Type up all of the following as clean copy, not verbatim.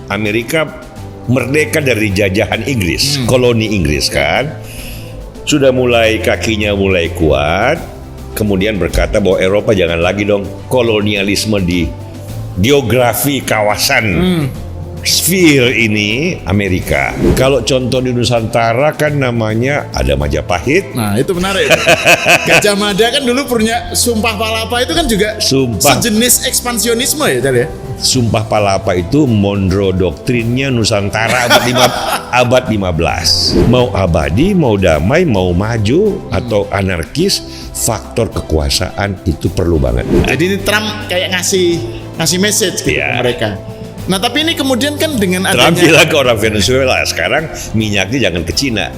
Amerika merdeka dari jajahan Inggris, koloni Inggris kan, sudah mulai kakinya mulai kuat, kemudian berkata bahwa Eropa jangan lagi dong kolonialisme di geografi kawasan sphere ini Amerika. Kalau contoh di Nusantara kan namanya ada Majapahit. Nah itu menarik. Gajah Mada kan dulu punya Sumpah Palapa, itu kan juga sejenis ekspansionisme ya Cal ya. Sumpah Palapa itu Monroe doktrinnya Nusantara abad 15. Mau abadi, mau damai, mau maju atau anarkis, faktor kekuasaan itu perlu banget. Jadi ini Trump kayak ngasih message gitu ke mereka. Nah tapi ini kemudian kan dengan adanya Trump bilang ke orang Venezuela, sekarang minyaknya jangan ke Cina,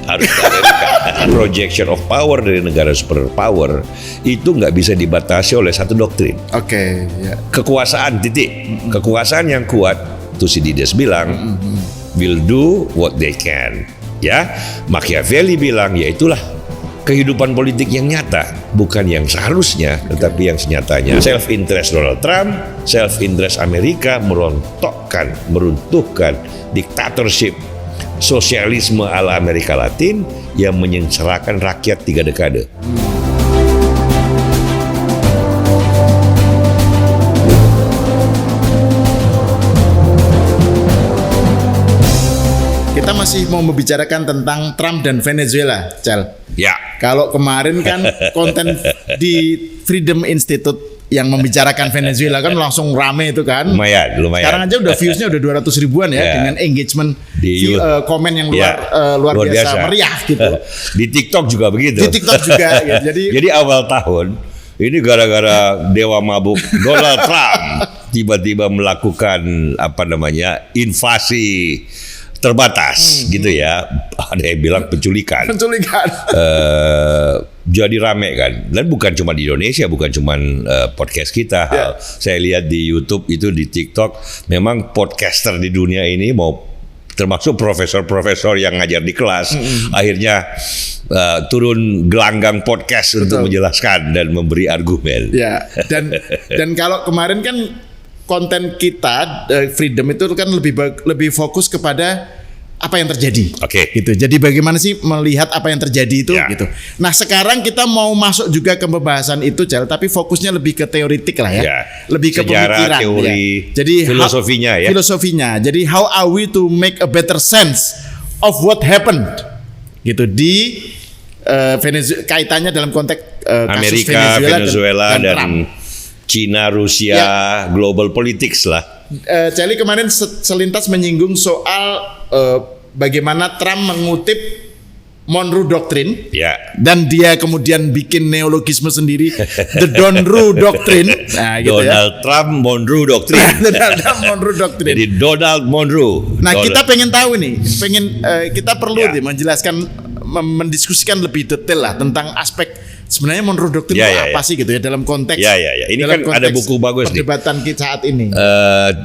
harus ke Amerika. Projection of power dari negara superpower itu nggak bisa dibatasi oleh satu doktrin. Oke, ya. Kekuasaan titik. Kekuasaan yang kuat, Thucydides bilang, will do what they can. Ya, Machiavelli bilang, ya itulah kehidupan politik yang nyata, bukan yang seharusnya, tetapi yang senyatanya. Self-interest Donald Trump, self-interest Amerika meruntuhkan diktatorship sosialisme ala Amerika Latin yang menyengsarakan rakyat 3 dekade. Kita masih mau membicarakan tentang Trump dan Venezuela, Cal. Ya. Kalau kemarin kan konten di Freedom Institute yang membicarakan Venezuela kan langsung rame itu kan. Lumayan. Sekarang aja udah viewsnya udah 200 ribuan ya, dengan engagement di komen yang luar biasa meriah gitu. Di TikTok juga begitu. Di TikTok juga ya. Jadi awal tahun ini gara-gara dewa mabuk Donald Trump tiba-tiba melakukan invasi terbatas gitu ya. Ada yang bilang penculikan. Jadi rame kan. Dan bukan cuma di Indonesia, bukan cuma podcast kita. Saya lihat di YouTube itu, di TikTok, memang podcaster di dunia ini mau termasuk profesor-profesor yang ngajar di kelas, akhirnya turun gelanggang podcast untuk menjelaskan dan memberi argumen. Ya. Dan kalau kemarin kan konten kita Freedom itu kan lebih fokus kepada apa yang terjadi. Gitu. Jadi bagaimana sih melihat apa yang terjadi itu gitu. Nah, sekarang kita mau masuk juga ke pembahasan itu, Jal, tapi fokusnya lebih ke teoritik lah ya. Lebih ke sejarah, pemikiran, teori, Jadi filosofinya Filosofinya. Jadi how are we to make a better sense of what happened? Gitu di Venezuela, kaitannya dalam konteks kasus Amerika, Venezuela dan Trump. Cina, Rusia, global politics lah. Celi kemarin selintas menyinggung soal bagaimana Trump mengutip Monroe Doctrine, dan dia kemudian bikin neologisme sendiri, the Donroe Doctrine. Nah, gitu Donald Trump Monroe Doctrine. Donald Trump Monroe Doctrine. Jadi Donald Monroe. Nah, kita pengen tahu nih, kita perlu menjelaskan, mendiskusikan lebih detail lah tentang aspek sebenarnya Monroe Doctrine itu apa sih gitu ya dalam konteks. Ini kan ada buku bagus nih. Perdebatan kita saat ini.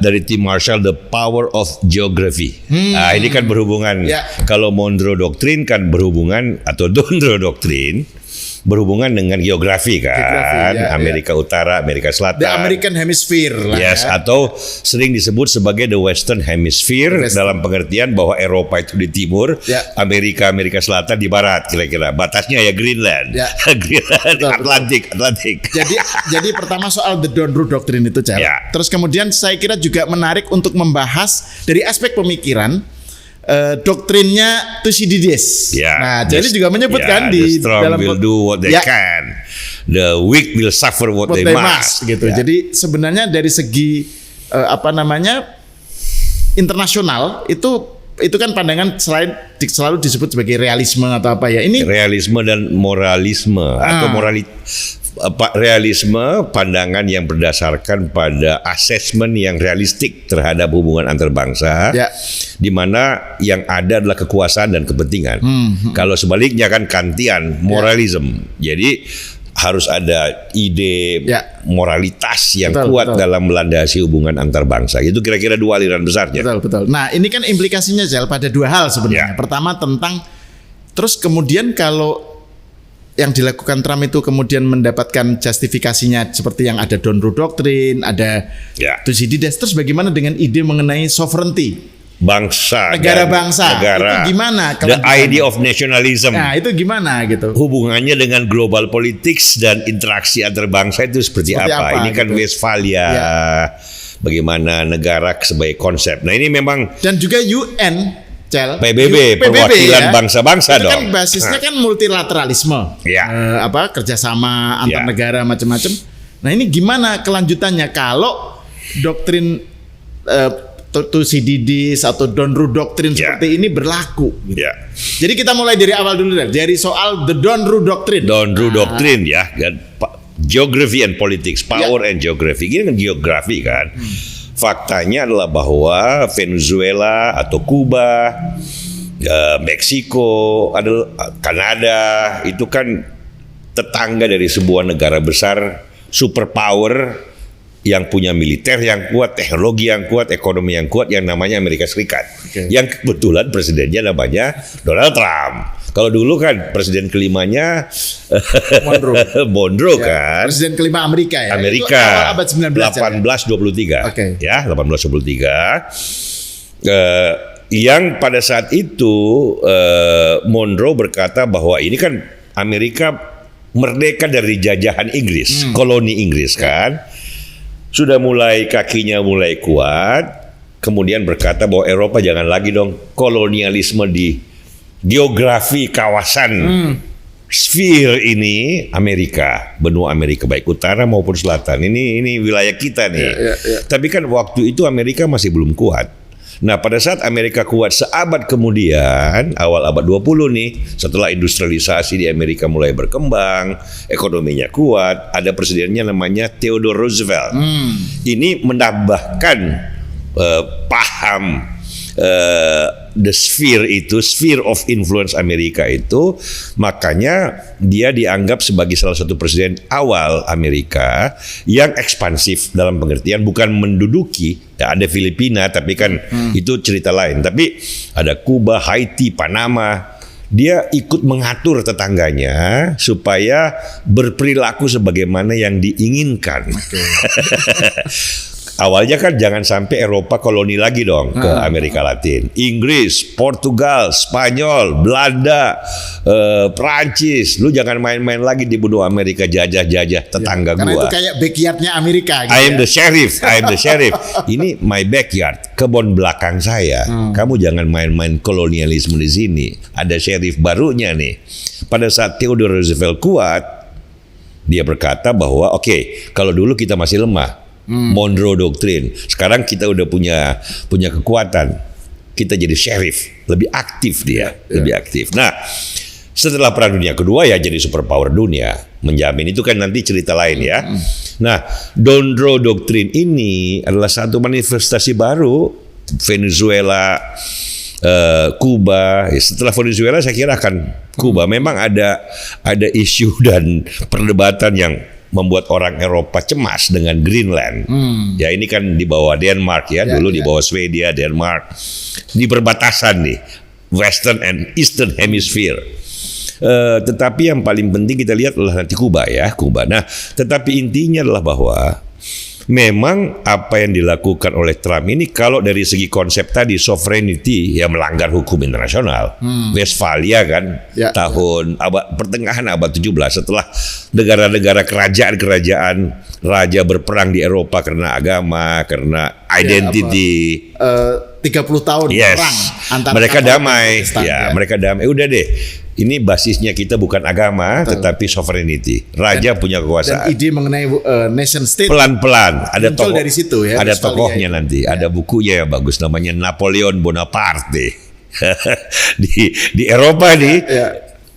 Dari Tim Marshall, The Power of Geography. Nah, ini kan berhubungan. Kalau Monroe Doctrine kan berhubungan, atau Donroe Doctrine berhubungan dengan geografi kan, Amerika Utara, Amerika Selatan, the American Hemisphere lah atau sering disebut sebagai the Western Hemisphere, dalam pengertian bahwa Eropa itu di timur, Amerika Selatan di barat, kira-kira batasnya ya Greenland, Greenland, Atlantik. Jadi pertama soal the Donroe Doctrine itu, terus kemudian saya kira juga menarik untuk membahas dari aspek pemikiran doktrinnya Thucydides. Nah, jadi juga menyebutkan di dalam will do what they can, the weak will suffer what they must. Gitu. Jadi sebenarnya dari segi internasional itu kan pandangan selalu disebut sebagai realisme atau apa ya. Ini realisme dan moralisme atau realisme, pandangan yang berdasarkan pada asesmen yang realistik terhadap hubungan antar bangsa, di mana yang ada adalah kekuasaan dan kepentingan. Kalau sebaliknya kan Kantian, moralism. Jadi harus ada ide moralitas yang kuat dalam melandasi hubungan antar bangsa. Itu kira-kira dua aliran besarnya. Betul. Nah, ini kan implikasinya, Zal, pada dua hal sebenarnya. Pertama tentang, terus kemudian kalau yang dilakukan Trump itu kemudian mendapatkan justifikasinya seperti yang ada Donru Doctrine, ada Thucydides, terus bagaimana dengan ide mengenai sovereignty? Bangsa, negara, itu gimana? The idea of nationalism. Nah, itu gimana gitu? Hubungannya dengan global politics dan interaksi antar bangsa itu seperti apa? Ini kan gitu. Westphalia, bagaimana negara sebagai konsep. Nah ini memang dan juga UN, PBB, perwakilan bangsa-bangsa itu dong. Kan basisnya kan multilateralisme, kerjasama antar negara macam-macam. Nah ini gimana kelanjutannya kalau doktrin Thucydides atau Donru Doctrine seperti ini berlaku gitu. Jadi kita mulai dari awal dulu dari soal the Donru Doctrine. Donru Doctrine geography and politics, power and geography. Ini kan geografi kan. Faktanya adalah bahwa Venezuela atau Kuba, Meksiko, Kanada itu kan tetangga dari sebuah negara besar superpower yang punya militer yang kuat, teknologi yang kuat, ekonomi yang kuat yang namanya Amerika Serikat. Yang kebetulan presidennya namanya Donald Trump. Kalau dulu kan presiden kelimanya Monroe kan. Presiden kelima Amerika ya. Amerika. Itu awal abad 19 1823. Ya, 1823. Yang pada saat itu Monroe berkata bahwa ini kan Amerika merdeka dari jajahan Inggris, koloni Inggris kan. Sudah mulai kakinya mulai kuat, kemudian berkata bahwa Eropa jangan lagi dong kolonialisme di geografi kawasan sphere ini Amerika, benua Amerika baik utara maupun selatan. Ini wilayah kita nih. Tapi kan waktu itu Amerika masih belum kuat. Nah, pada saat Amerika kuat seabad kemudian, awal abad 20 nih, setelah industrialisasi di Amerika mulai berkembang, ekonominya kuat, ada presidennya namanya Theodore Roosevelt. Ini menambahkan paham the sphere of influence Amerika itu, makanya dia dianggap sebagai salah satu presiden awal Amerika yang ekspansif dalam pengertian bukan menduduki. Ya, ada Filipina tapi kan itu cerita lain, tapi ada Kuba, Haiti, Panama. Dia ikut mengatur tetangganya supaya berperilaku sebagaimana yang diinginkan. Awalnya kan jangan sampai Eropa koloni lagi dong ke Amerika Latin. Inggris, Portugal, Spanyol, Belanda, Prancis. Lu jangan main-main lagi di benua Amerika, jajah-jajah tetangga karena gua. Karena itu kayak backyardnya Amerika. Gitu I am the sheriff. Ini my backyard, kebun belakang saya. Kamu jangan main-main kolonialisme di sini. Ada sheriff barunya nih. Pada saat Theodore Roosevelt kuat, dia berkata bahwa kalau dulu kita masih lemah. Monroe Doctrine. Sekarang kita udah punya kekuatan. Kita jadi sheriff, lebih aktif dia, lebih aktif. Nah, setelah Perang Dunia Kedua ya jadi superpower dunia. Menjamin itu kan nanti cerita lain ya. Nah, Monroe Doctrine ini adalah satu manifestasi baru Venezuela, Kuba. Setelah Venezuela saya kira akan Kuba. Memang ada isu dan perdebatan yang membuat orang Eropa cemas dengan Greenland. Ya ini kan di bawah Denmark ya, dulu di bawah Swedia, Denmark. Di perbatasan nih, Western and Eastern Hemisphere. Tetapi yang paling penting kita lihat adalah nanti Kuba ya, Kuba. Nah, tetapi intinya adalah bahwa memang apa yang dilakukan oleh Trump ini kalau dari segi konsep tadi sovereignty ya melanggar hukum internasional. Westphalia kan tahun pertengahan abad 17 setelah negara-negara kerajaan raja berperang di Eropa karena agama, karena identity. 30 tahun perang antara mereka damai. Mereka damai. Udah deh. Ini basisnya kita bukan agama, tetapi sovereignty. Raja punya kekuasaan. Dan ide mengenai nation state pelan-pelan. Ada tokoh dari situ ya. Ada tokohnya nanti. Ada bukunya yang bagus, namanya Napoleon Bonaparte. di Eropa nih.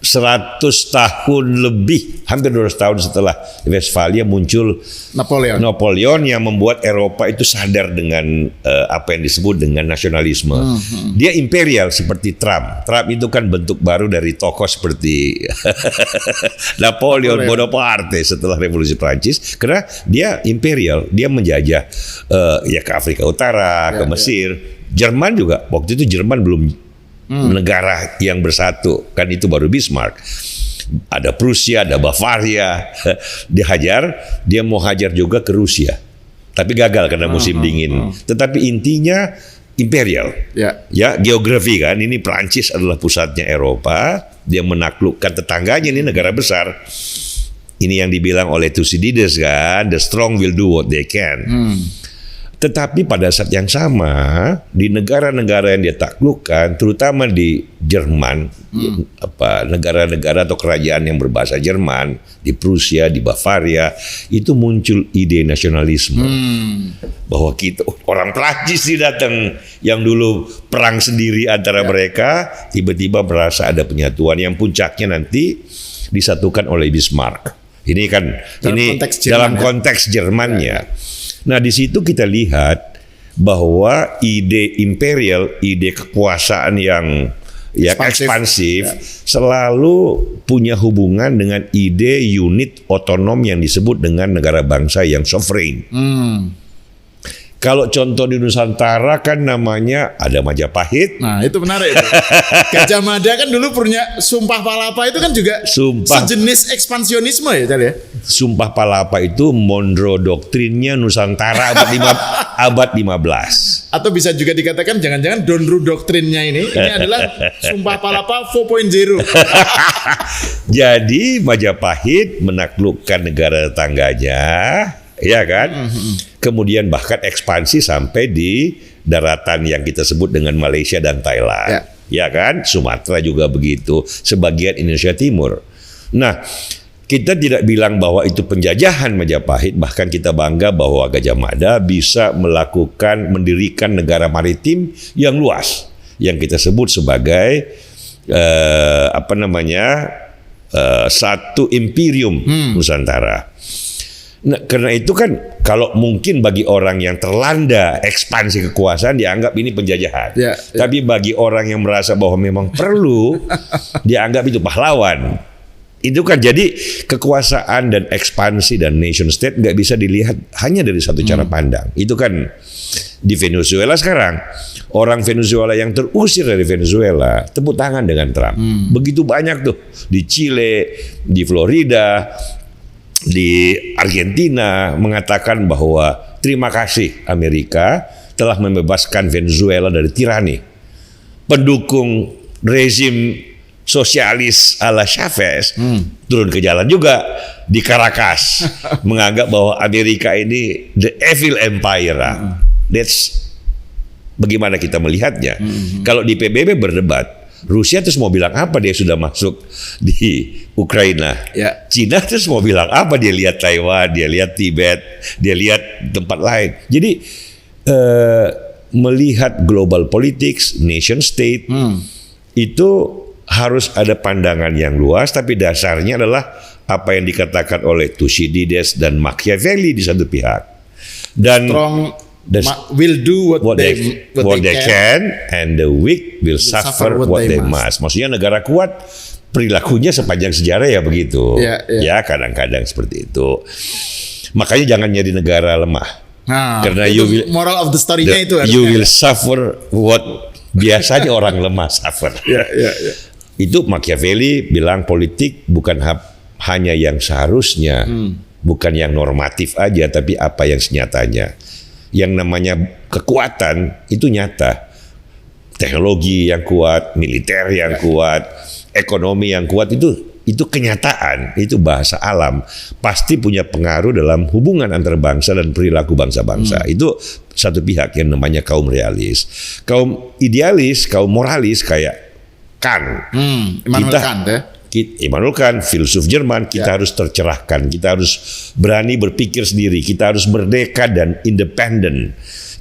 100 tahun lebih, hampir 200 tahun setelah Westphalia muncul Napoleon yang membuat Eropa itu sadar dengan apa yang disebut dengan nasionalisme. Dia imperial seperti Trump. Trump itu kan bentuk baru dari tokoh seperti Napoleon Bonaparte setelah Revolusi Prancis, karena dia imperial, dia menjajah ya ke Afrika Utara, ke Mesir. Jerman juga, waktu itu Jerman belum negara yang bersatu, kan itu baru Bismarck. ada Prusia, ada Bavaria. Dihajar, dia mau hajar juga ke Rusia. Tapi gagal karena musim dingin. Tetapi intinya imperial. Ya, geografi kan. Ini Prancis adalah pusatnya Eropa. Dia menaklukkan tetangganya, ini negara besar. Ini yang dibilang oleh Thucydides kan, the strong will do what they can. Tetapi pada saat yang sama di negara-negara yang dia taklukkan, terutama di Jerman, negara-negara atau kerajaan yang berbahasa Jerman, di Prusia, di Bavaria, itu muncul ide nasionalisme bahwa kita orang Prancis sih datang yang dulu perang sendiri antara mereka, tiba-tiba merasa ada penyatuan yang puncaknya nanti disatukan oleh Bismarck. Ini kan dalam konteks Jermannya. Nah, di situ kita lihat bahwa ide imperial, ide kekuasaan yang ekspansif selalu punya hubungan dengan ide unit otonom yang disebut dengan negara bangsa yang sovereign. Kalau contoh di Nusantara kan namanya ada Majapahit. Nah, itu menarik itu. Gajah Mada kan dulu punya Sumpah Palapa, itu kan juga sejenis ekspansionisme ya tadi ya. Sumpah Palapa itu Monroe doktrinnya Nusantara abad 15. Atau bisa juga dikatakan jangan-jangan Donru doktrinnya ini adalah Sumpah Palapa 4.0. Jadi Majapahit menaklukkan negara tetangganya, ya kan? Kemudian bahkan ekspansi sampai di daratan yang kita sebut dengan Malaysia dan Thailand. Ya kan? Sumatera juga begitu, sebagian Indonesia Timur. Nah, kita tidak bilang bahwa itu penjajahan Majapahit, bahkan kita bangga bahwa Gajah Mada bisa mendirikan negara maritim yang luas, yang kita sebut sebagai satu imperium Nusantara. Nah, karena itu kan kalau mungkin bagi orang yang terlanda ekspansi kekuasaan dianggap ini penjajahan. Tapi bagi orang yang merasa bahwa memang perlu dianggap itu pahlawan. Itu kan jadi kekuasaan dan ekspansi dan nation state nggak bisa dilihat hanya dari satu cara pandang. Itu kan di Venezuela sekarang. Orang Venezuela yang terusir dari Venezuela tepuk tangan dengan Trump. Begitu banyak tuh di Chile, di Florida, di Argentina mengatakan bahwa terima kasih Amerika telah membebaskan Venezuela dari tirani. Pendukung rezim sosialis ala Chavez turun ke jalan juga di Caracas menganggap bahwa Amerika ini the evil empire. That's bagaimana kita melihatnya. Kalau di PBB berdebat, Rusia terus mau bilang apa dia sudah masuk di Ukraina. Cina terus mau bilang apa, dia lihat Taiwan, dia lihat Tibet, dia lihat tempat lain. Jadi melihat global politics, nation state itu harus ada pandangan yang luas, tapi dasarnya adalah apa yang dikatakan oleh Thucydides dan Machiavelli di satu pihak. Dan will do what they can, and the weak will suffer what they must. Maksudnya negara kuat perilakunya sepanjang sejarah ya begitu. Ya kadang-kadang seperti itu. Makanya jangan jadi negara lemah. Karena moral of the story-nya itu you will suffer what biasanya orang lemah suffer. Itu Machiavelli bilang politik bukan hanya yang seharusnya, bukan yang normatif aja, tapi apa yang senyatanya. Yang namanya kekuatan itu nyata. Teknologi yang kuat, militer yang kuat, ekonomi yang kuat itu kenyataan, itu bahasa alam. Pasti punya pengaruh dalam hubungan antar bangsa dan perilaku bangsa-bangsa. Itu satu pihak yang namanya kaum realis. Kaum idealis, kaum moralis kayak Kant. Immanuel Kant, filsuf Jerman, kita harus tercerahkan, kita harus berani berpikir sendiri, kita harus merdeka dan independen.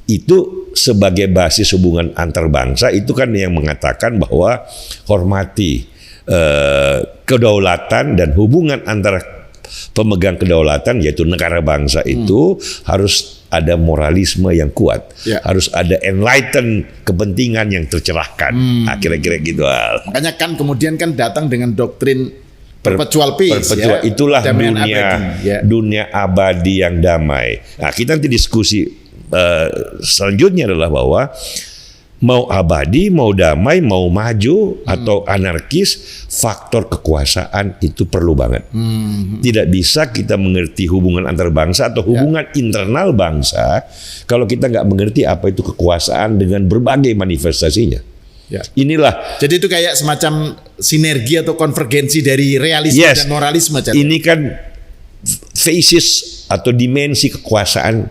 Itu sebagai basis hubungan antar bangsa, itu kan yang mengatakan bahwa hormati kedaulatan dan hubungan antara pemegang kedaulatan yaitu negara bangsa itu harus ada moralisme yang kuat, harus ada enlighten kepentingan yang tercerahkan. Kira-kira gitu. Makanya kan kemudian kan datang dengan doktrin perpetual peace. Itulah dunia abadi yang damai. Nah, kita nanti diskusi selanjutnya adalah bahwa Mau abadi, mau damai, mau maju atau anarkis, faktor kekuasaan itu perlu banget. Tidak bisa kita mengerti hubungan antar bangsa atau hubungan internal bangsa kalau kita nggak mengerti apa itu kekuasaan dengan berbagai manifestasinya. Ya. Inilah. Jadi itu kayak semacam sinergi atau konvergensi dari realisme dan moralisme. Ini kan faces atau dimensi kekuasaan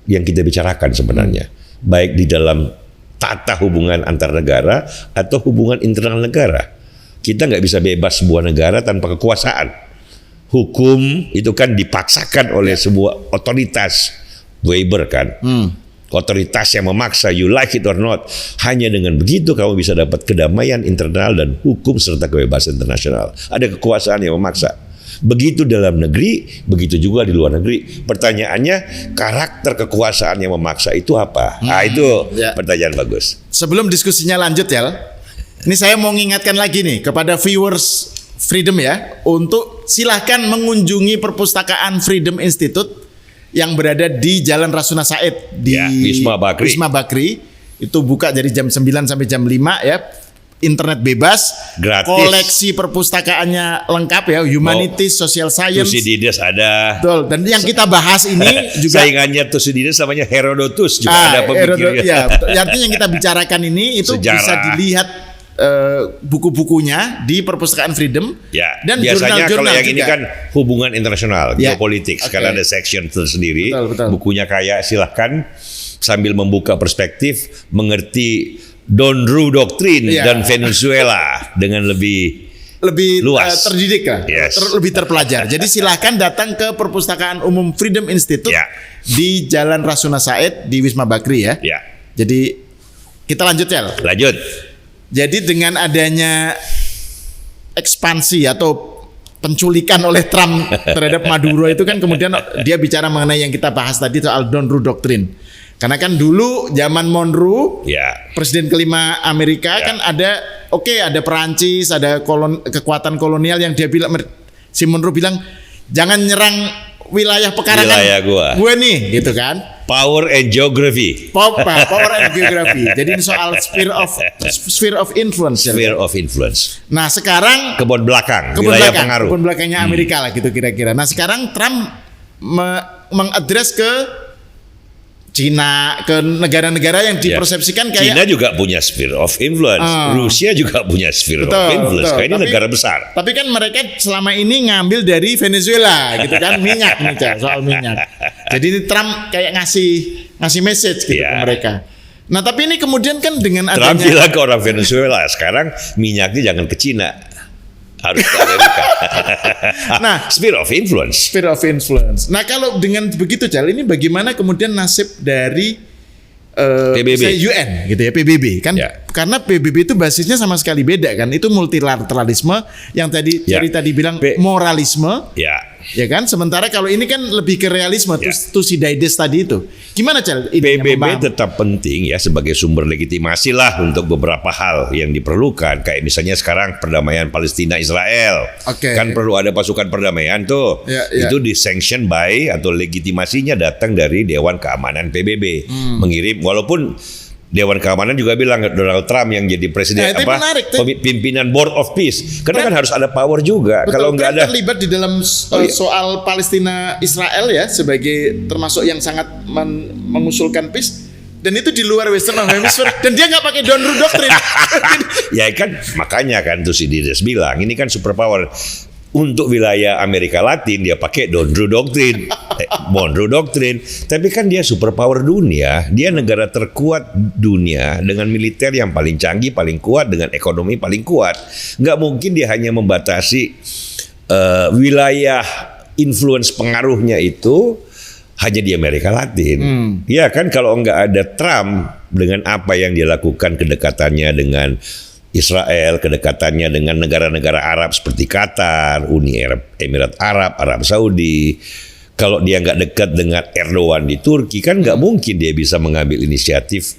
yang kita bicarakan sebenarnya, baik di dalam tata hubungan antar negara atau hubungan internal negara. Kita nggak bisa bebas sebuah negara tanpa kekuasaan. Hukum itu kan dipaksakan oleh sebuah otoritas. Weber kan, otoritas yang memaksa, you like it or not. Hanya dengan begitu kamu bisa dapat kedamaian internal dan hukum serta kebebasan internasional. Ada kekuasaan yang memaksa. Begitu dalam negeri, begitu juga di luar negeri. Pertanyaannya, karakter kekuasaan yang memaksa itu apa? Itu pertanyaan bagus. Sebelum diskusinya lanjut ya, ini saya mau mengingatkan lagi nih kepada viewers Freedom ya, untuk silahkan mengunjungi perpustakaan Freedom Institute yang berada di Jalan Rasuna Said di Wisma Bakri. Itu buka dari jam 9 sampai jam 5 ya. Internet bebas, gratis. Koleksi perpustakaannya lengkap ya, humanities, social science. Thucydides ada. Betul. Dan yang kita bahas ini juga saingannya Thucydides namanya Herodotus juga ada pemikirnya. Ya, artinya yang kita bicarakan ini itu sejarah. Bisa dilihat buku-bukunya di perpustakaan Freedom. Ya. Dan biasanya jurnal-jurnal kalau yang juga. ini kan hubungan internasional, geopolitik. Okay. Karena ada section tersendiri. Betul. Bukunya kayak silahkan sambil membuka perspektif, mengerti Donru Doktrin dan Venezuela dengan lebih luas, terdidik lah, lebih terpelajar. Jadi silahkan datang ke Perpustakaan Umum Freedom Institute di Jalan Rasuna Said di Wisma Bakri ya. Jadi kita lanjut ya. Lanjut. Jadi dengan adanya ekspansi atau penculikan oleh Trump terhadap Maduro itu kan kemudian dia bicara mengenai yang kita bahas tadi soal Donru Doktrin. Karena kan dulu zaman Monroe, presiden kelima Amerika kan ada Perancis, ada kekuatan kolonial yang dia bilang, si Monroe bilang jangan nyerang wilayah pekarangan gue nih, gitu kan? Power and geography. Power and geography. Jadi ini soal sphere of influence. Sphere of influence. Nah sekarang kebun belakang, wilayah pengaruh. Kebun belakangnya Amerika lah gitu kira-kira. Nah sekarang Trump mengadres ke Cina, ke negara-negara yang dipersepsikan kayak Cina juga punya sphere of influence, Rusia juga punya sphere of influence. Kayak ini negara besar. Tapi kan mereka selama ini ngambil dari Venezuela, gitu kan, minyak soal minyak. Jadi Trump kayak ngasih message gitu ke mereka. Nah tapi ini kemudian kan dengan adanya Trump bilang ke orang Venezuela, sekarang minyaknya jangan ke Cina, harus ke Amerika. Nah, sphere of influence. Nah, kalau dengan begitu Cal, ini bagaimana kemudian nasib dari PBB, UN gitu ya, PBB kan? Karena PBB itu basisnya sama sekali beda kan? Itu multilateralisme yang tadi tadi bilang moralisme. Ya kan, sementara kalau ini kan lebih ke realisme, Thucydides tadi itu. Gimana Cal? PBB tetap penting ya sebagai sumber legitimasi lah untuk beberapa hal yang diperlukan. Kayak misalnya sekarang perdamaian Palestina Israel. Kan perlu ada pasukan perdamaian tuh. Itu disanction by atau legitimasinya datang dari Dewan Keamanan PBB. Mengirim, walaupun Dewan Keamanan juga bilang Donald Trump yang jadi presiden pimpinan Board of Peace. Karena kan harus ada power juga. Kalau nggak ada, terlibat di dalam soal Palestina Israel ya, sebagai termasuk yang sangat mengusulkan peace. Dan itu di luar Western Hemisphere dan dia nggak pakai Donru Doktrin. Ya kan makanya kan Thucydides bilang ini kan superpower. Untuk wilayah Amerika Latin dia pakai Monroe Doctrine. Tapi kan dia superpower dunia, dia negara terkuat dunia dengan militer yang paling canggih, paling kuat, dengan ekonomi paling kuat. Nggak mungkin dia hanya membatasi wilayah influence pengaruhnya itu hanya di Amerika Latin. Ya kan kalau nggak ada Trump dengan apa yang dia lakukan, kedekatannya dengan Israel, kedekatannya dengan negara-negara Arab seperti Qatar, Uni Emirat Arab, Arab Saudi. Kalau dia nggak dekat dengan Erdogan di Turki, kan nggak mungkin dia bisa mengambil inisiatif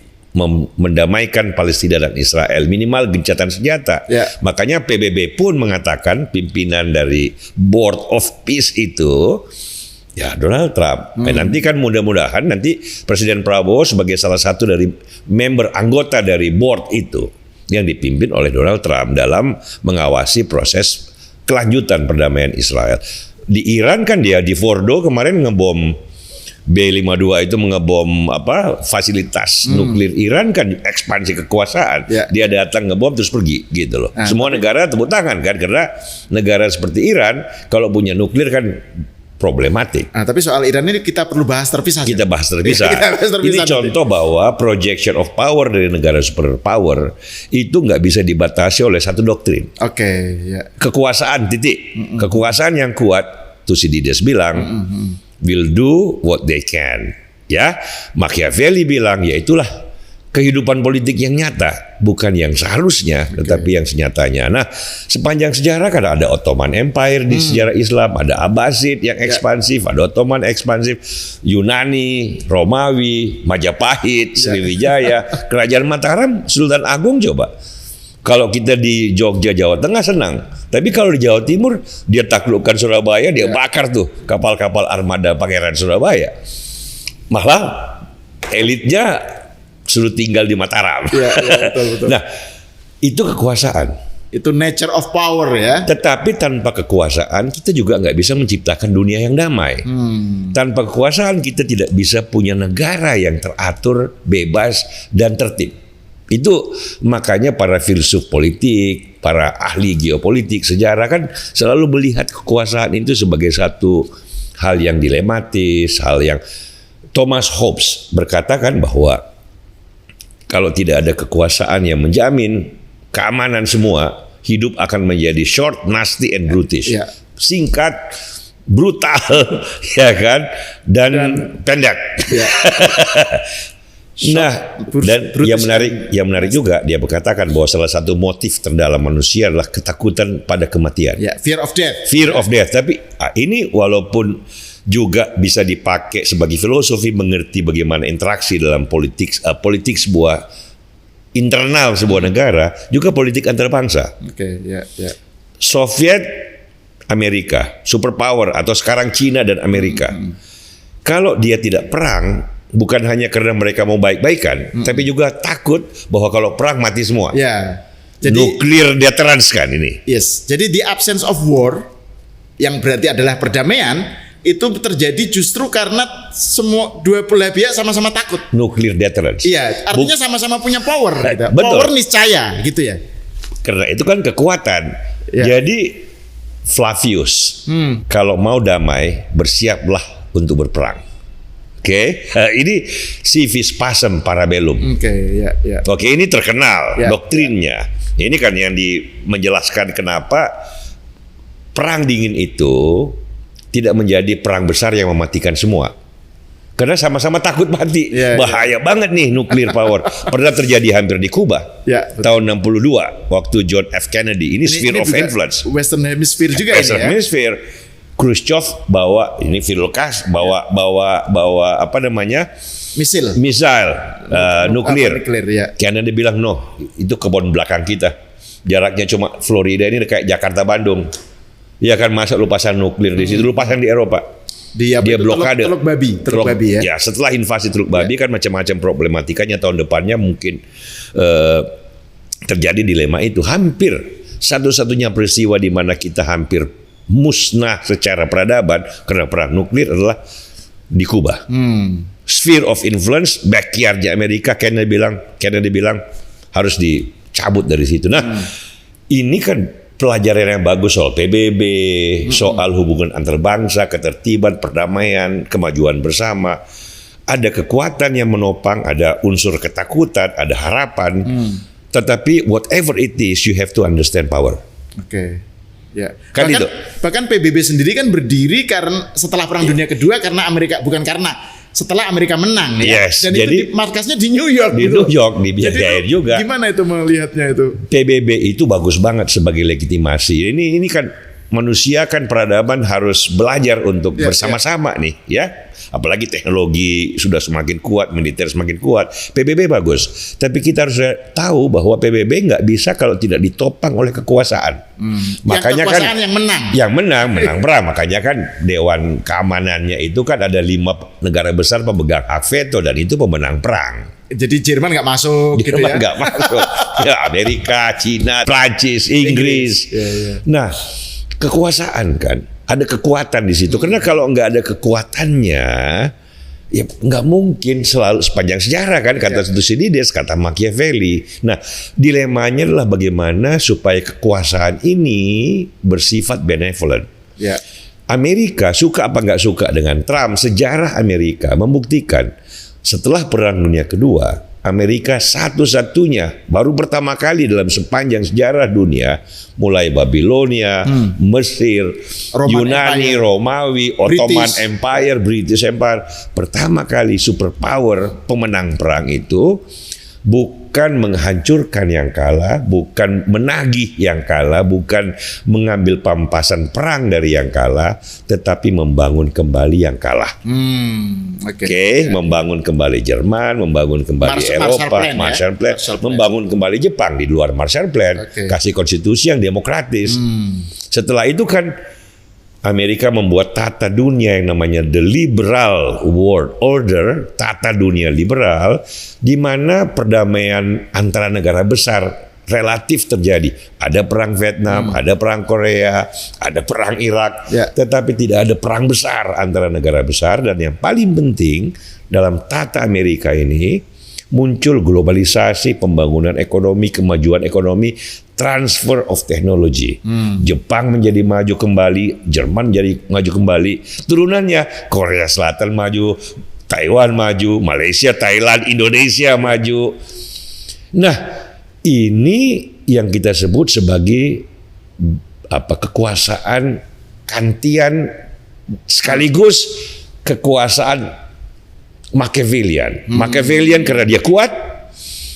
mendamaikan Palestina dan Israel, minimal gencatan senjata. Makanya PBB pun mengatakan pimpinan dari Board of Peace itu Ya, Donald Trump. Nanti kan mudah-mudahan nanti Presiden Prabowo sebagai salah satu dari member anggota dari board itu yang dipimpin oleh Donald Trump dalam mengawasi proses kelanjutan perdamaian Israel. Di Iran kan dia di Fordo kemarin ngebom B-52 itu mengebom fasilitas nuklir Iran kan, ekspansi kekuasaan. Dia datang ngebom terus pergi gitu loh. Semua negara tepuk tangan kan, karena negara seperti Iran kalau punya nuklir kan problematik. Tapi soal Iran ini kita perlu bahas terpisah. Kita bahas terpisah. Ini contoh bahwa projection of power dari negara superpower itu nggak bisa dibatasi oleh satu doktrin. Kekuasaan titik. Kekuasaan yang kuat, Thucydides bilang, will do what they can. Ya, Machiavelli bilang, ya itulah kehidupan politik yang nyata, bukan yang seharusnya, tetapi yang senyatanya. Nah, sepanjang sejarah kan ada Ottoman Empire di sejarah Islam, ada Abbasid yang ekspansif, ada Ottoman ekspansif, Yunani, Romawi, Majapahit, Sriwijaya, Kerajaan Mataram, Sultan Agung coba. Kalau kita di Jogja, Jawa Tengah senang, tapi kalau di Jawa Timur dia taklukkan Surabaya, dia bakar tuh kapal-kapal armada Pangeran Surabaya. Malah elitnya suruh tinggal di Mataram. Betul. Nah, itu kekuasaan. Itu nature of power ya. Tetapi tanpa kekuasaan kita juga nggak bisa menciptakan dunia yang damai. Tanpa kekuasaan kita tidak bisa punya negara yang teratur, bebas, dan tertib. Itu makanya para filsuf politik, para ahli geopolitik, sejarah kan selalu melihat kekuasaan itu sebagai satu hal yang dilematis, hal yang Thomas Hobbes berkatakan bahwa kalau tidak ada kekuasaan yang menjamin keamanan semua, hidup akan menjadi short, nasty, and brutish. Singkat, brutal, ya kan, dan pendek. Nah, dan yang menarik juga dia berkatakan bahwa salah satu motif terdalam manusia adalah ketakutan pada kematian. Fear of death. Fear of death. Tapi ini walaupun juga bisa dipakai sebagai filosofi mengerti bagaimana interaksi dalam politik sebuah internal sebuah negara, juga politik antar bangsa. Soviet, Amerika, superpower, atau sekarang Cina dan Amerika. Kalau dia tidak perang, bukan hanya karena mereka mau baik-baikan, tapi juga takut bahwa kalau perang mati semua. Jadi nuclear deterrence kan ini. Jadi the absence of war yang berarti adalah perdamaian itu terjadi justru karena semua dua belah pihak sama-sama takut. Nuclear deterrence. Artinya sama-sama punya power. Gitu. Betul. Power niscaya gitu ya. Karena itu kan kekuatan. Jadi Flavius, kalau mau damai bersiaplah untuk berperang. Ini Civis Pacem Parabellum. Ini terkenal doktrinnya. Ini kan yang menjelaskan kenapa perang dingin itu tidak menjadi perang besar yang mematikan semua. Karena sama-sama takut mati. Bahaya banget nih nuclear power. Pernah terjadi hampir di Kuba. Tahun 62 waktu John F. Kennedy. Ini sphere of influence. Western Hemisphere juga Western Hemisphere. Khrushchev bawa ini Fidel Castro bawa misil nuklir. Kennedy bilang no, itu kebun belakang kita. Jaraknya cuma Florida ini kayak Jakarta Bandung. Ya kan, masa lu pasang nuklir di situ, lu pasang di Eropa. Dia blokade. Teluk babi ya. Ya, setelah invasi Teluk Babi kan macam-macam problematikanya, tahun depannya mungkin terjadi dilema itu. Hampir satu-satunya peristiwa di mana kita hampir musnah secara peradaban karena perang nuklir adalah di Kuba. Sphere of influence, backyardnya Amerika. Kennedy bilang harus dicabut dari situ. Nah, ini kan pelajaran yang bagus soal PBB, soal hubungan antar bangsa, ketertiban, perdamaian, kemajuan bersama. Ada kekuatan yang menopang, ada unsur ketakutan, ada harapan. Tetapi whatever it is, you have to understand power. Kan bahkan PBB sendiri kan berdiri karena setelah Perang Dunia Kedua setelah Amerika menang dan jadi itu markasnya di New York. New York dibiayain juga. Gimana itu melihatnya itu? PBB itu bagus banget sebagai legitimasi. Ini kan manusia kan peradaban harus belajar untuk bersama-sama nih ya. Apalagi teknologi sudah semakin kuat, militer semakin kuat. PBB bagus, tapi kita harus tahu bahwa PBB nggak bisa kalau tidak ditopang oleh kekuasaan. Makanya kekuasaan kan yang menang perang. Makanya kan Dewan Keamanannya itu kan ada 5 negara besar pemegang hak veto dan itu pemenang perang. Jadi Jerman nggak masuk gitu ya? Nggak masuk. Ya, Amerika, Cina, Prancis, Inggris. Nah, kekuasaan kan, ada kekuatan di situ. Karena kalau nggak ada kekuatannya, ya nggak mungkin selalu sepanjang sejarah kan, kata Thucydides, kata Machiavelli. Nah, dilemanya adalah bagaimana supaya kekuasaan ini bersifat benevolent. Ya. Amerika suka apa nggak suka dengan Trump, sejarah Amerika membuktikan setelah Perang Dunia Kedua, Amerika satu-satunya baru pertama kali dalam sepanjang sejarah dunia, mulai Babilonia, Mesir, Yunani, Empire, Romawi, Ottoman Empire, British Empire, pertama kali superpower pemenang perang itu bukan menghancurkan yang kalah, bukan menagih yang kalah, bukan mengambil pampasan perang dari yang kalah, tetapi membangun kembali yang kalah. Membangun kembali Jerman, membangun kembali Eropa, Marshall Plan, membangun kembali Jepang di luar Marshall Plan, kasih konstitusi yang demokratis. Setelah itu kan Amerika membuat tata dunia yang namanya the liberal world order, tata dunia liberal, di mana perdamaian antara negara besar relatif terjadi. Ada perang Vietnam, ada perang Korea, ada perang Irak, tetapi tidak ada perang besar antara negara besar. Dan yang paling penting dalam tata Amerika ini muncul globalisasi, pembangunan ekonomi, kemajuan ekonomi, transfer of technology. Jepang menjadi maju kembali, Jerman menjadi maju kembali, turunannya Korea Selatan maju, Taiwan maju, Malaysia, Thailand, Indonesia maju. Nah, ini yang kita sebut sebagai kekuasaan Kantian sekaligus kekuasaan Machiavellian. Machiavellian karena dia kuat,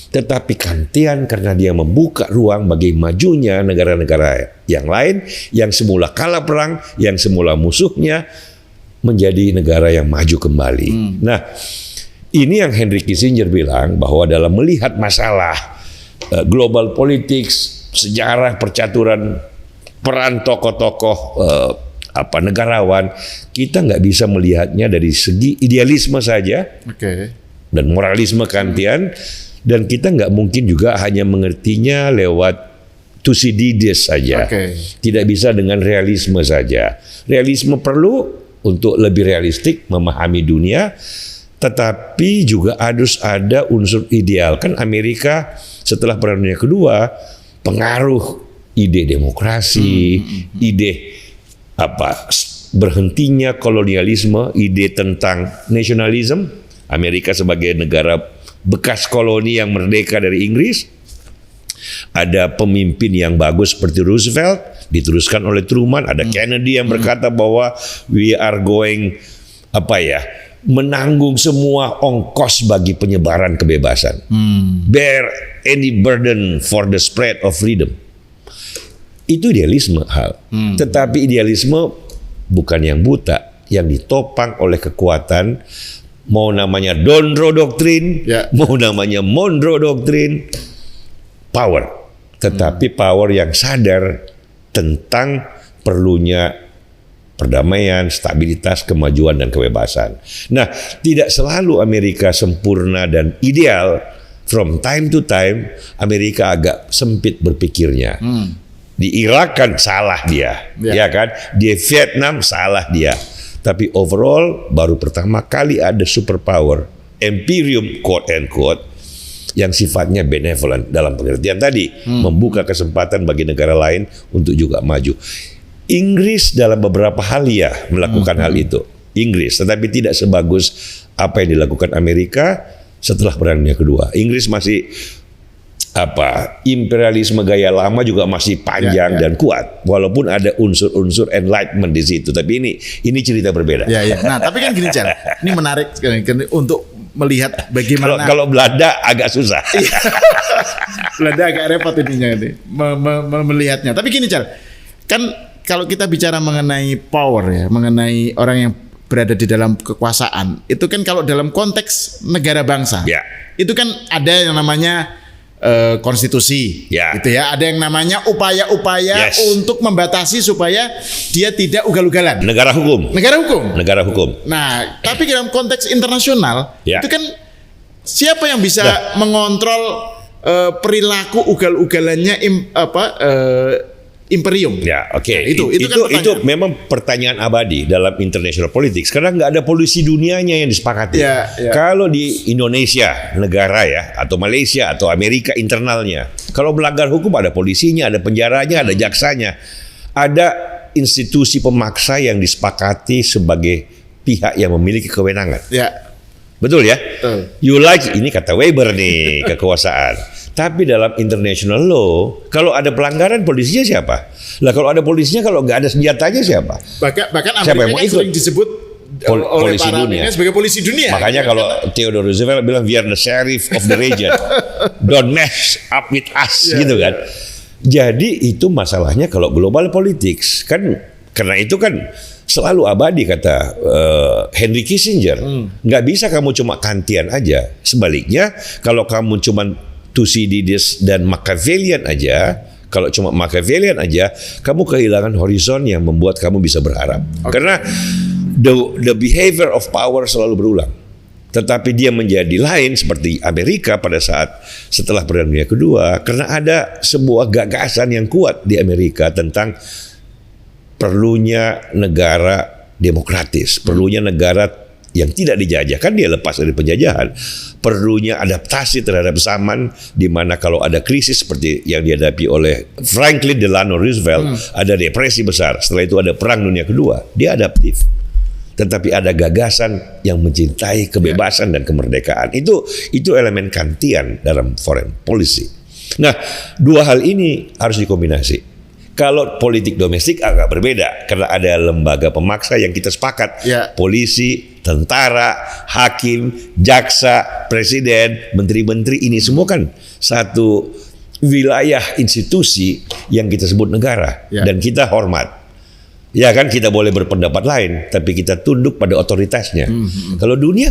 tetapi Kantian karena dia membuka ruang bagi majunya negara-negara yang lain yang semula kalah perang, yang semula musuhnya menjadi negara yang maju kembali. Nah, ini yang Henry Kissinger bilang bahwa dalam melihat masalah global politics, sejarah, percaturan, peran tokoh-tokoh negarawan, kita nggak bisa melihatnya dari segi idealisme saja dan moralisme Kantian, dan kita nggak mungkin juga hanya mengertinya lewat Thucydides saja. Tidak bisa dengan realisme saja. Realisme perlu untuk lebih realistik memahami dunia, tetapi juga harus ada unsur ideal. Kan Amerika setelah Perang Dunia Kedua, pengaruh ide demokrasi, ide berhentinya kolonialisme, ide tentang nasionalisme, Amerika sebagai negara bekas koloni yang merdeka dari Inggris, ada pemimpin yang bagus seperti Roosevelt, diteruskan oleh Truman, ada Kennedy yang berkata bahwa we are going menanggung semua ongkos bagi penyebaran kebebasan, bear any burden for the spread of freedom. Itu idealisme hal. Tetapi idealisme bukan yang buta, yang ditopang oleh kekuatan, mau namanya Donroe Doctrine, mau namanya Monroe Doctrine, power. Tetapi power yang sadar tentang perlunya perdamaian, stabilitas, kemajuan, dan kebebasan. Nah, tidak selalu Amerika sempurna dan ideal. From time to time, Amerika agak sempit berpikirnya. Di Irak kan salah dia, ya kan? Di Vietnam salah dia. Tapi overall baru pertama kali ada superpower, imperium quote and quote, yang sifatnya benevolent dalam pengertian tadi, membuka kesempatan bagi negara lain untuk juga maju. Inggris dalam beberapa hal melakukan hal itu. Inggris, tetapi tidak sebagus apa yang dilakukan Amerika setelah Perang Dunia Kedua. Inggris masih imperialisme gaya lama juga masih panjang dan kuat, walaupun ada unsur-unsur enlightenment di situ. Tapi ini cerita berbeda. Nah, tapi kan gini, Chan, ini menarik untuk melihat bagaimana kalau Belanda agak susah. Belanda agak repot ininya ini melihatnya. Tapi gini, Chan, kan kalau kita bicara mengenai power ya, mengenai orang yang berada di dalam kekuasaan, itu kan kalau dalam konteks negara bangsa, itu kan ada yang namanya konstitusi, gitu ya. Ada yang namanya upaya-upaya untuk membatasi supaya dia tidak ugal-ugalan. Negara hukum. Negara hukum. Nah, tapi dalam konteks internasional, itu kan siapa yang bisa mengontrol perilaku ugal-ugalannya imperium? Ya, oke. Nah, itu memang pertanyaan abadi dalam international politics karena nggak ada polisi dunianya yang disepakati. Kalau di Indonesia negara ya, atau Malaysia atau Amerika internalnya, kalau melanggar hukum ada polisinya, ada penjaranya, ada jaksanya, ada institusi pemaksa yang disepakati sebagai pihak yang memiliki kewenangan. Betul ya? You like, ini kata Weber nih, kekuasaan. Tapi dalam international law, kalau ada pelanggaran polisinya siapa? Lah kalau ada polisinya, kalau nggak ada senjatanya siapa? Bahkan Amerika kan sering disebut oleh polisi para dunia sebagai polisi dunia. Makanya kalau Theodore Roosevelt bilang we are the sheriff of the region, don't mess up with us, gitu kan? Jadi itu masalahnya kalau global politics kan, karena itu kan selalu abadi kata Henry Kissinger. Nggak bisa kamu cuma Kantian aja. Sebaliknya kalau kamu cuma Thucydides dan Machiavellian aja, kalau cuma Machiavellian aja, kamu kehilangan horizon yang membuat kamu bisa berharap. Karena the behavior of power selalu berulang. Tetapi dia menjadi lain seperti Amerika pada saat setelah Perang Dunia Kedua, karena ada sebuah gagasan yang kuat di Amerika tentang perlunya negara demokratis, perlunya negara yang tidak dijajah, kan dia lepas dari penjajahan, perlunya adaptasi terhadap zaman, di mana kalau ada krisis seperti yang dihadapi oleh Franklin Delano Roosevelt, ada depresi besar, setelah itu ada Perang Dunia Kedua, dia adaptif, tetapi ada gagasan yang mencintai kebebasan dan kemerdekaan. Itu elemen Kantian dalam foreign policy. Nah, dua hal ini harus dikombinasi. Kalau politik domestik agak berbeda karena ada lembaga pemaksa yang kita sepakat, polisi, tentara, hakim, jaksa, presiden, menteri-menteri, ini semua kan satu wilayah institusi yang kita sebut negara, dan kita hormat. Ya kan, kita boleh berpendapat lain, tapi kita tunduk pada otoritasnya. Kalau dunia,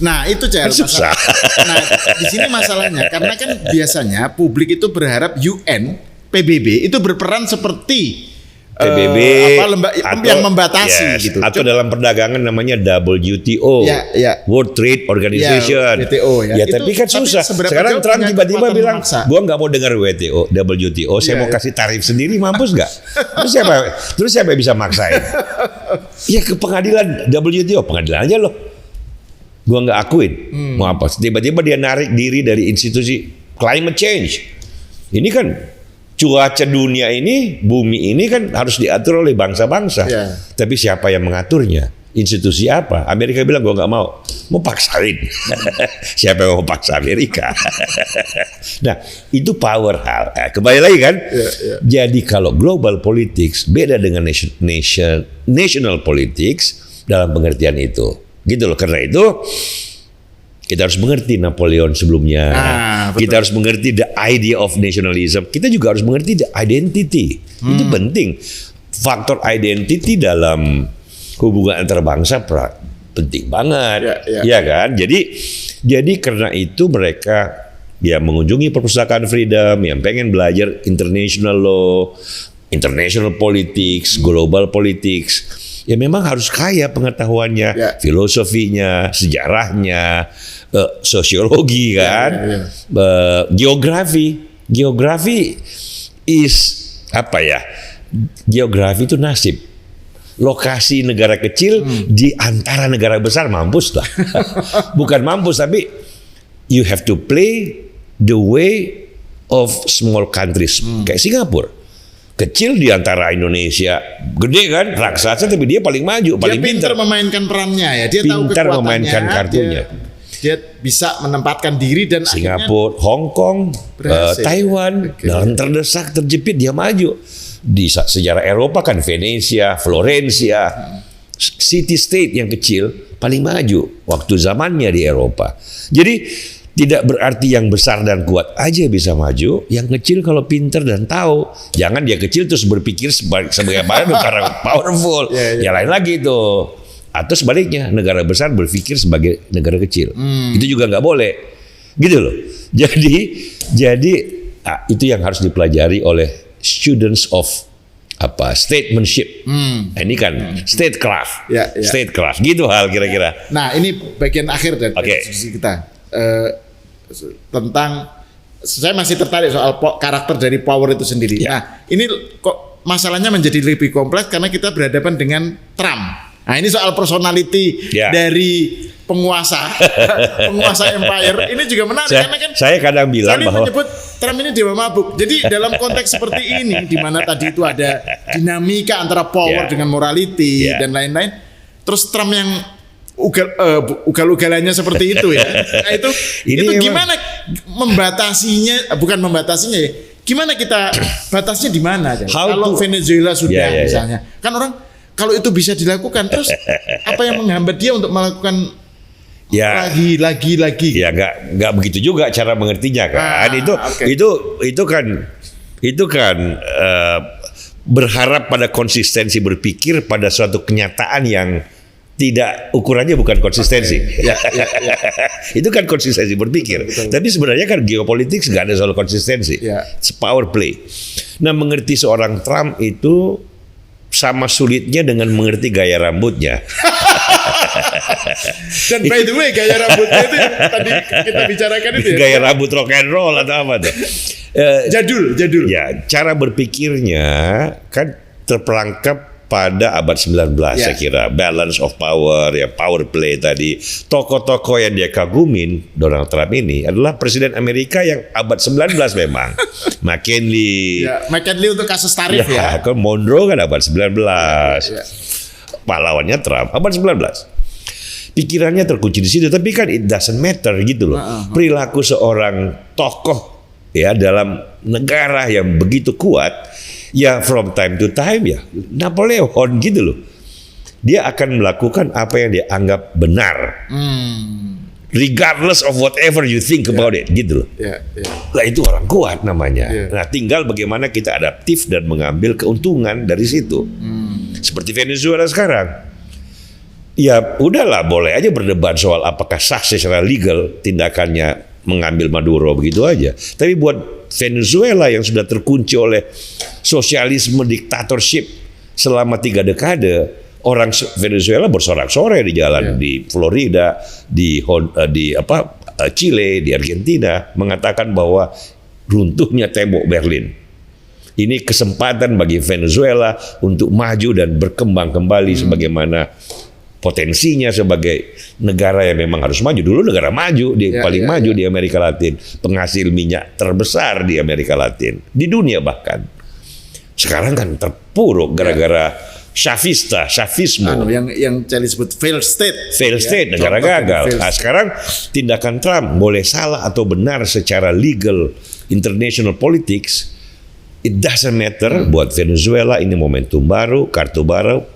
nah itu kan susah. Nah di sini masalahnya, karena kan biasanya publik itu berharap UN PBB itu berperan seperti PBB yang membatasi gitu. Atau dalam perdagangan namanya WTO, World Trade Organization. WTO, tapi kan susah. Sekarang Trump tiba-tiba bilang, gua nggak mau dengar WTO, saya mau kasih tarif sendiri, mampus nggak? Terus siapa yang bisa maksain? Ya ke pengadilan WTO, pengadilan aja loh. Gua nggak akuin. Mau apa? Tiba-tiba dia narik diri dari institusi climate change. Ini kan cuaca dunia ini, bumi ini kan harus diatur oleh bangsa-bangsa. Tapi siapa yang mengaturnya? Institusi apa? Amerika bilang gua nggak mau paksain. Siapa yang mau paksa Amerika? Nah, itu power hal. Kembali lagi kan? Jadi kalau global politics beda dengan national politics dalam pengertian itu. Gitu loh, karena itu kita harus mengerti Napoleon sebelumnya. Kita harus mengerti the idea of nationalism. Kita juga harus mengerti the identity. Itu penting. Faktor identity dalam hubungan antar bangsa penting banget. Ya kan? Jadi karena itu mereka mengunjungi perpustakaan Freedom, yang pengen belajar international law, international politics, global politics. Ya memang harus kaya pengetahuannya, filosofinya, sejarahnya, sosiologi kan, geografi is apa ya? Geografi itu nasib. Lokasi negara kecil di antara negara besar, mampus lah. Bukan mampus, tapi you have to play the way of small countries, kayak Singapura. Kecil di antara Indonesia, gede kan, raksasa, tapi dia paling maju, paling pintar memainkan perannya ya. Dia tahu pintar kekuatannya, memainkan kartunya. Dia bisa menempatkan diri dan Singapura, Hong Kong, Taiwan, dalam terdesak, terjepit dia maju. Di sejarah Eropa kan Venesia, Florencia, city state yang kecil paling maju waktu zamannya di Eropa. Jadi Tidak berarti yang besar dan kuat aja bisa maju, yang kecil kalau pinter dan tahu. Jangan dia kecil terus berpikir sebagai negara powerful. Ya lain lagi tuh. Atau sebaliknya, negara besar berpikir sebagai negara kecil. Itu juga nggak boleh. Gitu loh. Jadi itu yang harus dipelajari oleh students of statesmanship. Nah, ini kan statecraft. Statecraft. Gitu hal kira-kira. Nah, ini bagian akhir dari diskusi kita. Tentang saya masih tertarik soal karakter dari power itu sendiri. Nah, ini kok masalahnya menjadi lebih kompleks karena kita berhadapan dengan Trump. Nah, ini soal personality dari penguasa empire ini juga menarik karena kan saya kadang bilang bahwa menyebut Trump ini dewa mabuk. Jadi dalam konteks seperti ini di mana tadi itu ada dinamika antara power dengan morality dan lain-lain. Terus Trump yang ugal-ugalannya seperti itu ya. Nah, itu gimana membatasinya? Bukan membatasinya ya. Gimana kita batasnya di mana? Kalau Venezuela sudah misalnya, kan orang kalau itu bisa dilakukan, terus apa yang menghambat dia untuk melakukan lagi? Ya nggak begitu juga cara mengertinya kan. Itu kan berharap pada konsistensi berpikir pada suatu kenyataan yang tidak ukurannya bukan konsistensi. Itu kan konsistensi berpikir. Betul. Tapi sebenarnya kan geopolitik nggak ada soal konsistensi. It's power play. Nah, mengerti seorang Trump itu sama sulitnya dengan mengerti gaya rambutnya. Dan by the way, gaya rambutnya itu yang tadi kita bicarakan itu ya. Gaya rambut rock and roll atau apa tuh? Jadul. Ya, cara berpikirnya kan terperangkap pada abad 19 saya kira. Balance of power, power play tadi. Tokoh-tokoh yang dia kagumin, Donald Trump ini adalah presiden Amerika yang abad 19 memang. McKinley. McKinley untuk kasus tarif ya. Monroe kan abad 19. Pahlawannya Trump, abad 19. Pikirannya terkunci di situ, tapi kan it doesn't matter gitu loh. Perilaku seorang tokoh dalam negara yang begitu kuat, from time to time Napoleon gitu loh. Dia akan melakukan apa yang dia anggap benar. Regardless of whatever you think about it gitu loh. Lah itu orang kuat namanya. Nah, tinggal bagaimana kita adaptif dan mengambil keuntungan dari situ. Seperti Venezuela sekarang. Ya udahlah, boleh aja berdebat soal apakah sah secara legal tindakannya mengambil Maduro begitu aja. Tapi buat Venezuela yang sudah terkunci oleh sosialisme diktatorship selama 3 dekade, orang Venezuela bersorak-sorai di jalan di Florida, di Chile, di Argentina, mengatakan bahwa runtuhnya tembok Berlin. Ini kesempatan bagi Venezuela untuk maju dan berkembang kembali sebagaimana potensinya sebagai negara yang memang harus maju. Dulu negara maju, paling maju di Amerika Latin, penghasil minyak terbesar di Amerika Latin, di dunia bahkan. Sekarang kan terpuruk gara-gara Chavismo. Yang disebut failed state, negara gagal. Nah, sekarang tindakan Trump boleh salah atau benar secara legal international politics. It doesn't matter. Buat Venezuela ini momentum baru, kartu baru,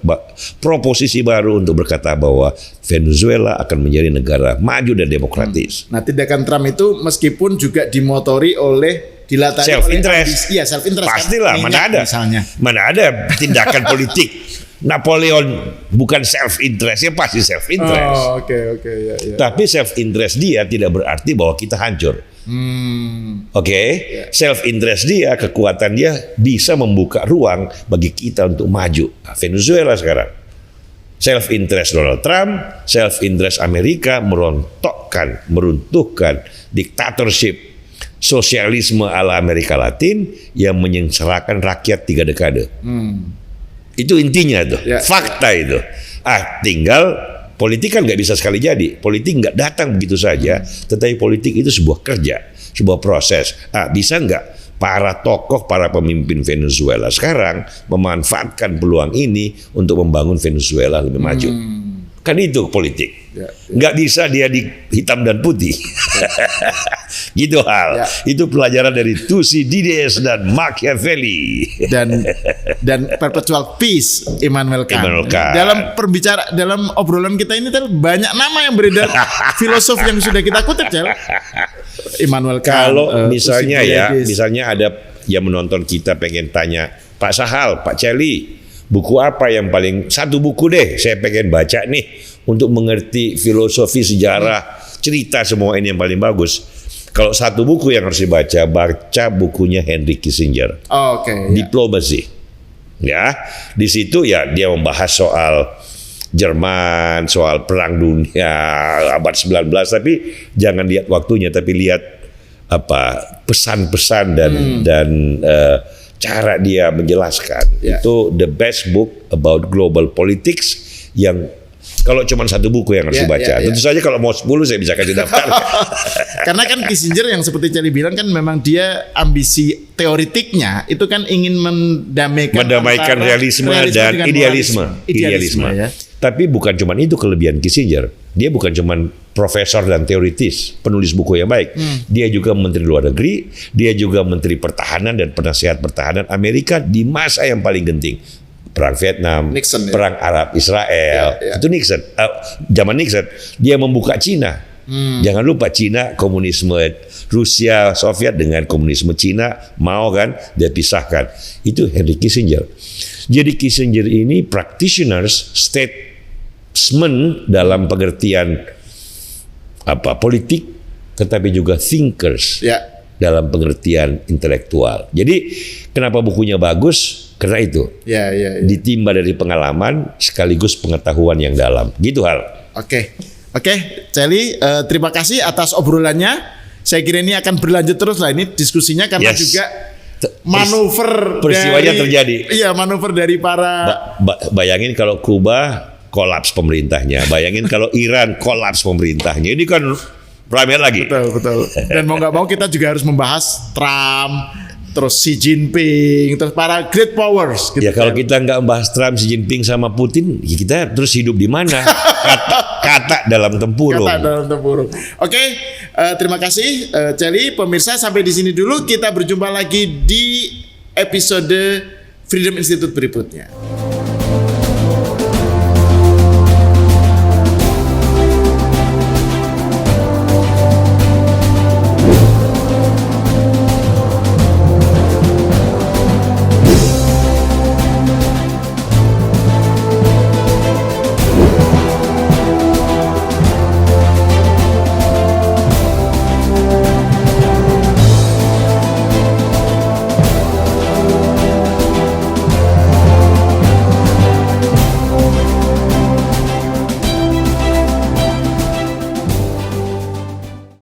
proposisi baru untuk berkata bahwa Venezuela akan menjadi negara maju dan demokratis. Nah, tindakan Trump itu meskipun juga dimotori oleh dilatari self-interest. Self-interest. Pastilah, mana ada tindakan politik Napoleon bukan self-interest, pasti self-interest. Oke. Tapi self-interest dia tidak berarti bahwa kita hancur. Self-interest dia, kekuatan dia bisa membuka ruang bagi kita untuk maju. Venezuela sekarang. Self-interest Donald Trump, self-interest Amerika meruntuhkan diktatorship sosialisme ala Amerika Latin yang menyengsarakan rakyat 3 dekade. Itu intinya tuh, fakta itu. Tinggal politik kan nggak bisa sekali jadi. Politik nggak datang begitu saja, tetapi politik itu sebuah kerja, sebuah proses. Bisa nggak para tokoh, para pemimpin Venezuela sekarang memanfaatkan peluang ini untuk membangun Venezuela lebih maju? Kan itu politik. Ya. Nggak bisa dia di hitam dan putih. Gitu hal. Ya. Itu pelajaran dari Thucydides dan Machiavelli. Dan perpetual peace Immanuel Kant. Dalam obrolan kita ini banyak nama yang beredar filosof yang sudah kita kutip, Cel. Immanuel Kant. Kalau misalnya Thucydides. misalnya ada yang menonton kita pengen tanya, Pak Sahal, Pak Celi, buku apa yang paling, satu buku deh saya pengen baca nih untuk mengerti filosofi, sejarah, cerita semua ini yang paling bagus. Kalau satu buku yang harus baca bukunya Henry Kissinger. Oke. Diplomacy. Ya, di situ ya dia membahas soal Jerman, soal perang dunia abad 19, tapi jangan lihat waktunya, tapi lihat pesan-pesan dan cara dia menjelaskan. Itu the best book about global politics yang kalau cuma satu buku yang harus dibaca. Tentu saja kalau mau 10 saya bisa kasih daftar. Karena kan Kissinger yang seperti Celi bilang kan memang dia ambisi teoritiknya itu kan ingin mendamaikan realisme dan idealisme. Ya. Tapi bukan cuma itu kelebihan Kissinger. Dia bukan cuma profesor dan teoritis, penulis buku yang baik. Dia juga menteri luar negeri, dia juga menteri pertahanan dan penasihat pertahanan Amerika di masa yang paling genting. Perang Vietnam, Nixon, perang Arab Israel, itu Nixon. Zaman Nixon, dia membuka Cina. Jangan lupa Cina komunisme Rusia Soviet dengan komunisme Cina, Mao kan dia pisahkan. Itu Henry Kissinger. Jadi Kissinger ini practitioners, statesman dalam pengertian politik, tetapi juga thinkers dalam pengertian intelektual. Jadi kenapa bukunya bagus? Karena itu ditimba dari pengalaman sekaligus pengetahuan yang dalam. Gitu hal. Oke, Celi, terima kasih atas obrolannya. Saya kira ini akan berlanjut terus lah ini diskusinya karena juga manuver peristiwanya terjadi. Iya, manuver dari para. Bayangin kalau Kuba kolaps pemerintahnya. Bayangin kalau Iran kolaps pemerintahnya. Ini kan ramai lagi. Betul. Dan mau nggak mau kita juga harus membahas Trump, terus Xi Jinping, terus para great powers. Gitu ya kalau kita nggak membahas Trump, Xi Jinping sama Putin, ya kita terus hidup di mana? Kata dalam tempurung. Oke, terima kasih Celi. Pemirsa sampai di sini dulu. Kita berjumpa lagi di episode Freedom Institute berikutnya.